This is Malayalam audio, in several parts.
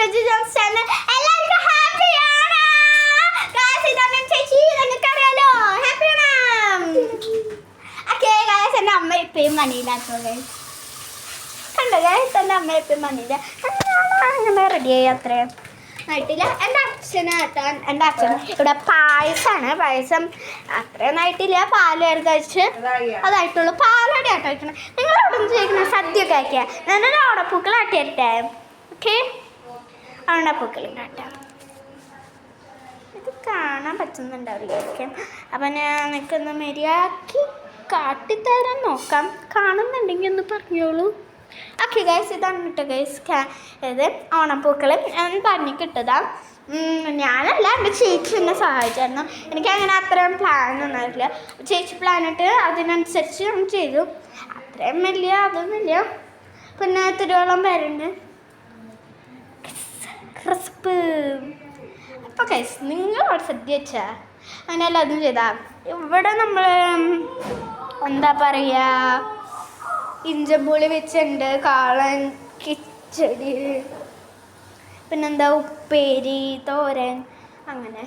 Reju John's channel. എല്ലാവർക്കും ഹാപ്പി ഓണം. ഗായ്സ് ഇതാണ് ചേച്ചി, നിങ്ങൾക്കറിയാലോ. ഹാപ്പി ഓണം. ഓക്കെ ഗായ്സ്, എൻ്റെ അമ്മ ഇപ്പയും മണിയില്ലാത്തോ ഗായ്സ്. കണ്ടോ ഗായ്സ്, എൻ്റെ അമ്മ ഇപ്പയും മണിയില്ല. അങ്ങനെ റെഡിയായി അത്രയും ആയിട്ടില്ല. എൻ്റെ അച്ഛന് കേട്ടോ, എൻ്റെ അച്ഛൻ ഇവിടെ പായസം അത്രയും ആയിട്ടില്ല. പാല് കഴിച്ച് അതായിട്ടുള്ളൂ. പാലടി ആട്ടോ വയ്ക്കണം. നിങ്ങൾ അവിടെ നിന്ന് ചോദിക്കണം സദ്യയൊക്കെ ആക്കിയാൽ ഞാനൊരു ഓണപ്പൂക്കളാട്ടി തരട്ടെ. ഓക്കെ, ഓണപ്പൂക്കളുണ്ടാട്ടാം. ഇത് കാണാൻ പറ്റുന്നുണ്ടാവില്ലായിരിക്കും. അപ്പം ഞാൻ നിൽക്കുന്ന മര്യാദക്ക് കാട്ടിത്തരാൻ നോക്കാം. കാണുന്നുണ്ടെങ്കിൽ ഒന്ന് പറഞ്ഞോളൂ. ഓക്കെ ഗൈസ്, ഇതാണ് കേട്ടോ ഗൈസ്. ഇത് ഓണപ്പൂക്കൾ ഞാൻ പറഞ്ഞു കിട്ടതാ. ഞാനല്ല, എൻ്റെ ചേച്ചി എന്നെ സഹായിച്ചായിരുന്നു. എനിക്കങ്ങനെ അത്രയും പ്ലാനൊന്നും ആയിട്ടില്ല. ചേച്ചി പ്ലാനിട്ട് അതിനനുസരിച്ച് ഞാൻ ചെയ്തു. അത്രയും വലിയ അതൊന്നുമില്ല. പിന്നെ തിരുവോളം പേരുണ്ട് ക്രിസ്പ്. അപ്പോൾ ഗൈസ്, നിങ്ങളോട് സദ്യ വെച്ചാൽ അങ്ങനെയല്ല അതും ചെയ്താൽ. ഇവിടെ നമ്മൾ എന്താ പറയുക, ഇഞ്ചമ്പുളി വെച്ചുണ്ട്, കാളൻ, കിച്ചടി, പിന്നെന്താ ഉപ്പേരി, തോരൻ, അങ്ങനെ.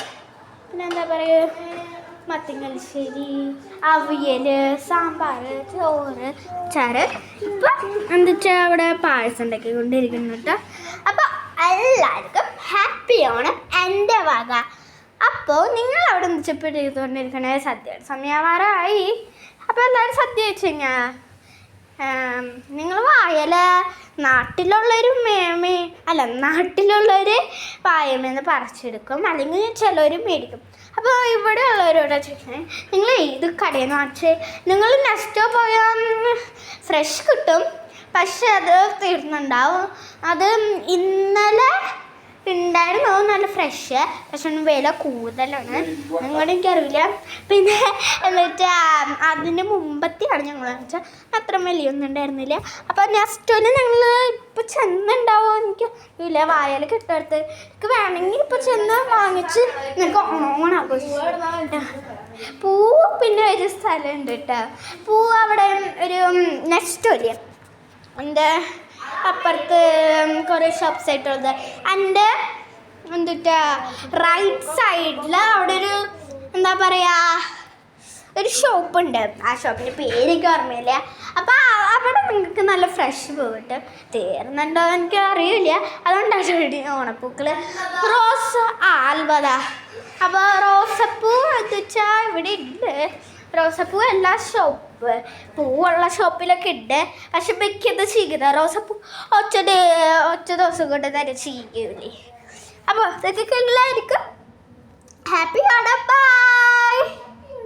പിന്നെന്താ പറയുക, മത്തിങ്ങൽശ്ശേരി, അവിയൽ, സാമ്പാർ, ചോറ്, അച്ചാറ്. ഇപ്പം എന്താ വെച്ചാൽ അവിടെ പായസം ഉണ്ടാക്കിക്കൊണ്ടിരിക്കുന്നു കേട്ടോ. അപ്പോൾ എല്ലാവർക്കും ഹാപ്പി ഓണം എൻ്റെ വക. അപ്പോൾ നിങ്ങൾ അവിടെ എന്താ വെച്ചപ്പോൾ ചെയ്തുകൊണ്ടിരിക്കണേ സദ്യ സമയമാറായി. അപ്പോൾ എല്ലാവരും സദ്യ വെച്ച് കഴിഞ്ഞാൽ നിങ്ങൾ വായല നാട്ടിലുള്ളൊരു നാട്ടിലുള്ളവർ വായമേന്ന് പറിച്ചെടുക്കും, അല്ലെങ്കിൽ ചിലവർ മേടിക്കും. അപ്പോൾ ഇവിടെ ഉള്ളവരോട് ചോദിക്കണേ, നിങ്ങൾ ഏത് കടയിൽ നിന്ന് വാങ്ങിച്ച്? നിങ്ങൾ നെക്സ്റ്റോ പോയാൽ ഫ്രഷ് കിട്ടും, പക്ഷെ അത് തീർന്നുണ്ടാവും. അത് ഇന്നലെ ഉണ്ടായിരുന്നു നല്ല ഫ്രഷ്, പക്ഷെ വില കൂടുതലാണ്. നിങ്ങളുടെ എനിക്കറിയില്ല. പിന്നെ എന്നുവെച്ചാൽ അതിൻ്റെ മുമ്പത്തെയാണ് ഞങ്ങൾ വെച്ചാൽ അത്ര വലിയൊന്നും ഉണ്ടായിരുന്നില്ല. അപ്പോൾ നെക്സ്റ്റോന് ഞങ്ങൾ ഇപ്പോൾ ചെന്നുണ്ടാവുമോ എനിക്ക് ഇല്ല. വായൽ കിട്ടുന്നത് എനിക്ക് വേണമെങ്കിൽ ഇപ്പോൾ ചെന്ന് വാങ്ങിച്ച് നിങ്ങൾക്ക് ഓണാഘോഷിച്ചു. പൂ പിന്നെ ഒരു സ്ഥലമുണ്ട് കേട്ടോ. പൂ അവിടെ ഒരു നെക്സ്റ്റോല് എൻ്റെ അപ്പുറത്ത് കുറേ ഷോപ്സ് ആയിട്ടുള്ളത്. എൻ്റെ എന്തിട്ടാ റൈറ്റ് സൈഡിൽ അവിടെ ഒരു എന്താ പറയുക ഒരു ഷോപ്പുണ്ട്. ആ ഷോപ്പിൻ്റെ പേരെനിക്ക് ഓർമ്മയില്ല. അപ്പോൾ അവിടെ നിങ്ങൾക്ക് നല്ല ഫ്രഷ് പൂ കിട്ടും. തീർന്നുണ്ടോ എനിക്ക് അറിയില്ല. അതുകൊണ്ടാണ് ചെടി ഓണപ്പൂക്കൾ റോസ് ആൽബത. അപ്പോൾ റോസപ്പൂ എന്ന് വെച്ചാൽ ഇവിടെ ഉണ്ട്. റോസപ്പൂ എല്ലാ പൂവുള്ള ഷോപ്പിലൊക്കെ ഉണ്ട്. പക്ഷെ മിക്കത് ചീകുന്ന റോസപ്പൂ ഒറ്റ ദിവസം കൊണ്ട് തന്നെ ചീകൂലേ. അപ്പോൾ ഇതൊക്കെ എല്ലാവർക്കും ഹാപ്പി ഓണം. ബൈ.